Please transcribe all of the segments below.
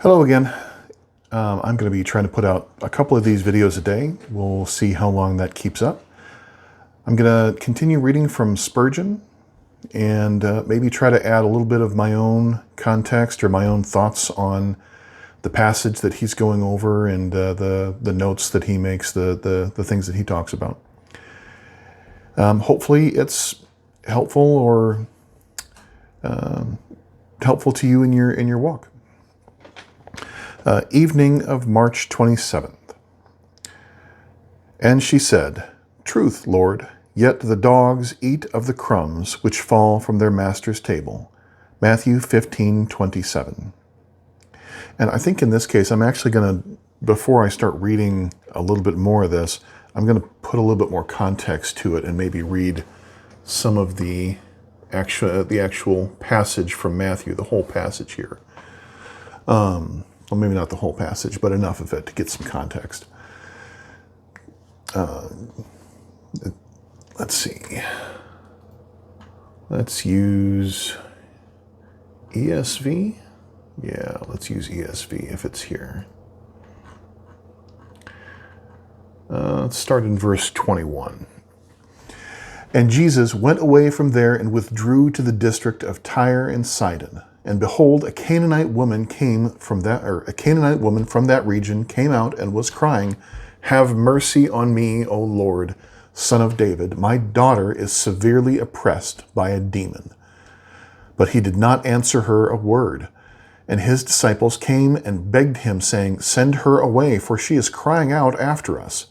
Hello again. I'm going to be trying to put out a couple of these videos a day. We'll see how long that keeps up. I'm going to continue reading from Spurgeon and maybe try to add a little bit of my own context or my own thoughts on the passage that he's going over and the notes that he makes, the things that he talks about. Hopefully it's helpful or helpful to you in your walk. Evening of March 27th. And she said, "Truth, Lord, yet the dogs eat of the crumbs which fall from their master's table." Matthew 15:27. And I think in this case, I'm actually going to, before I start reading a little bit more of this, I'm going to put a little bit more context to it and maybe read some of the actual passage from Matthew, the whole passage here. Well, maybe not the whole passage, but enough of it to get some context. Let's see. Let's use ESV. Yeah, let's use ESV if it's here. Let's start in verse 21. And Jesus went away from there and withdrew to the district of Tyre and Sidon. And behold, a Canaanite woman from that region came out and was crying, "Have mercy on me, O Lord, Son of David. My daughter is severely oppressed by a demon." But he did not answer her a word. And his disciples came and begged him, saying, "Send her away, for she is crying out after us."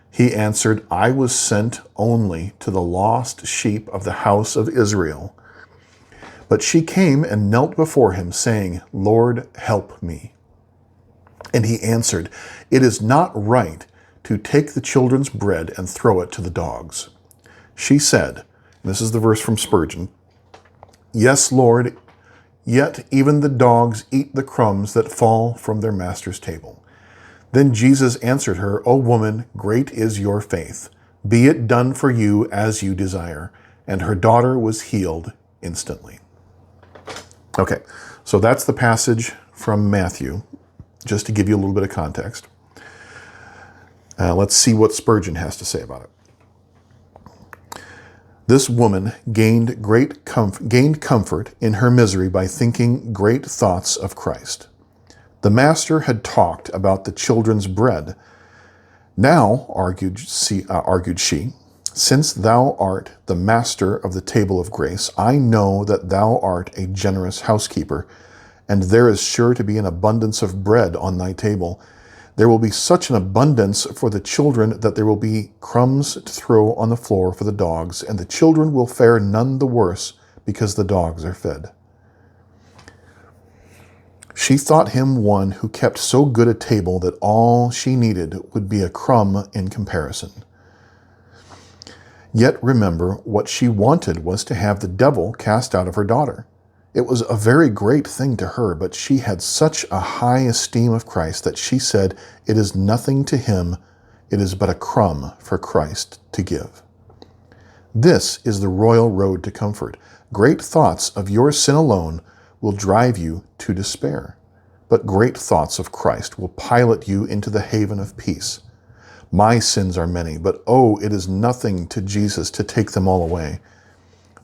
He answered, "I was sent only to the lost sheep of the house of Israel." But she came and knelt before him, saying, "Lord, help me." And he answered, "It is not right to take the children's bread and throw it to the dogs." She said, and this is the verse from Spurgeon, "Yes, Lord, yet even the dogs eat the crumbs that fall from their master's table." Then Jesus answered her, "O woman, great is your faith. Be it done for you as you desire." And her daughter was healed instantly. Okay, so that's the passage from Matthew, just to give you a little bit of context. Let's see what Spurgeon has to say about it. This woman gained comfort in her misery by thinking great thoughts of Christ. The Master had talked about the children's bread. "Now," argued she, "since thou art the master of the table of grace, I know that thou art a generous housekeeper, and there is sure to be an abundance of bread on thy table. There will be such an abundance for the children that there will be crumbs to throw on the floor for the dogs, and the children will fare none the worse because the dogs are fed." She thought him one who kept so good a table that all she needed would be a crumb in comparison. Yet remember, what she wanted was to have the devil cast out of her daughter. It was a very great thing to her, but she had such a high esteem of Christ that she said, "It is nothing to him, it is but a crumb for Christ to give." This is the royal road to comfort. Great thoughts of your sin alone will drive you to despair, but great thoughts of Christ will pilot you into the haven of peace. My sins are many, but oh, it is nothing to Jesus to take them all away.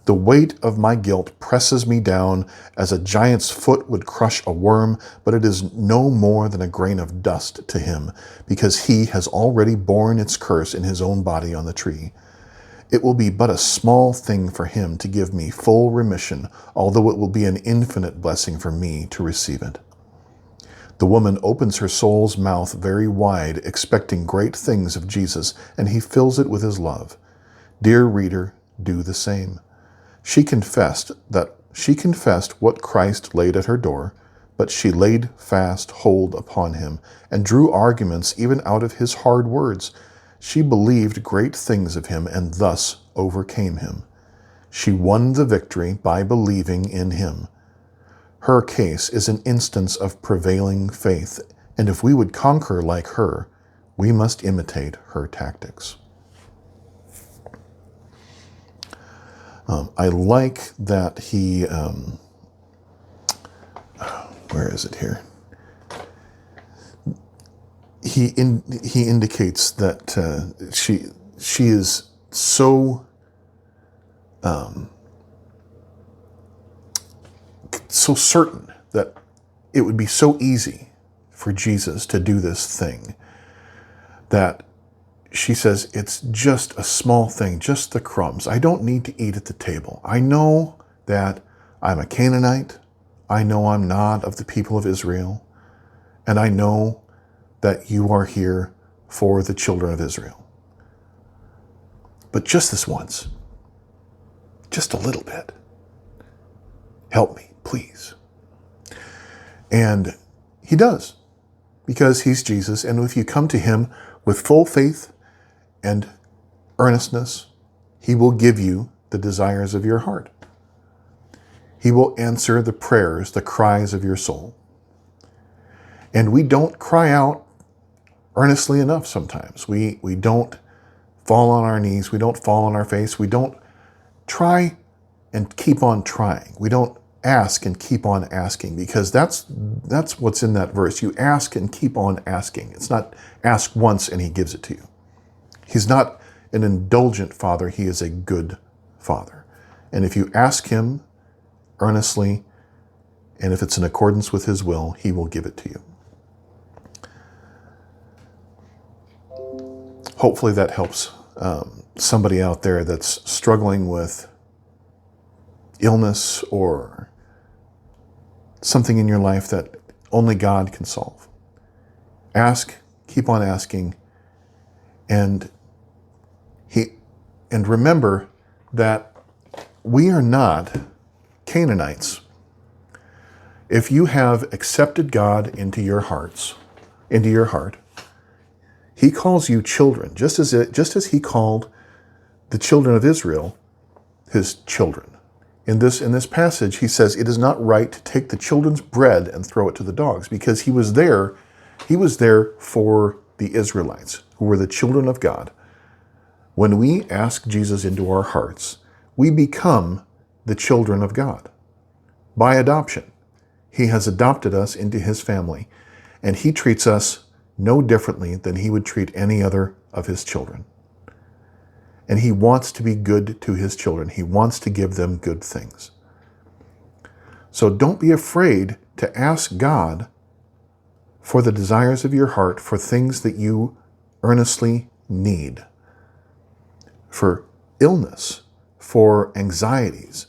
The weight of my guilt presses me down as a giant's foot would crush a worm, but it is no more than a grain of dust to him, because he has already borne its curse in his own body on the tree. It will be but a small thing for him to give me full remission, although it will be an infinite blessing for me to receive it. The woman opens her soul's mouth very wide, expecting great things of Jesus, and he fills it with his love. Dear reader, do the same. She confessed what Christ laid at her door, but she laid fast hold upon him, and drew arguments even out of his hard words. She believed great things of him, and thus overcame him. She won the victory by believing in him. Her case is an instance of prevailing faith, and if we would conquer like her, we must imitate her tactics. I like that he, where is it here? he indicates that she is so so certain that it would be so easy for Jesus to do this thing that she says, it's just a small thing, just the crumbs. I don't need to eat at the table. I know that I'm a Canaanite. I know I'm not of the people of Israel. And I know that you are here for the children of Israel. But just this once, just a little bit, help me, please. And he does, because he's Jesus. And if you come to him with full faith and earnestness, he will give you the desires of your heart. He will answer the prayers, the cries of your soul. And we don't cry out earnestly enough sometimes. We don't fall on our knees. We don't fall on our face. We don't try and keep on trying. We don't ask and keep on asking, because that's what's in that verse. You ask and keep on asking. It's not ask once and he gives it to you. He's not an indulgent father. He is a good father. And if you ask him earnestly, and if it's in accordance with his will, he will give it to you. Hopefully that helps somebody out there that's struggling with illness or something in your life that only God can solve. Ask, keep on asking, and remember that we are not Canaanites. If you have accepted God into your heart, he calls you children, just as he called the children of Israel his children. In this passage, he says it is not right to take the children's bread and throw it to the dogs, because he was there for the Israelites, who were the children of God. When we ask Jesus into our hearts, we become the children of God by adoption. He has adopted us into his family, and he treats us no differently than he would treat any other of his children. And he wants to be good to his children. He wants to give them good things. So don't be afraid to ask God for the desires of your heart, for things that you earnestly need, for illness, for anxieties.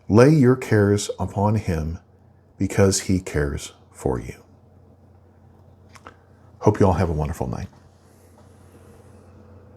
Lay your cares upon him, because he cares for you. Hope you all have a wonderful night.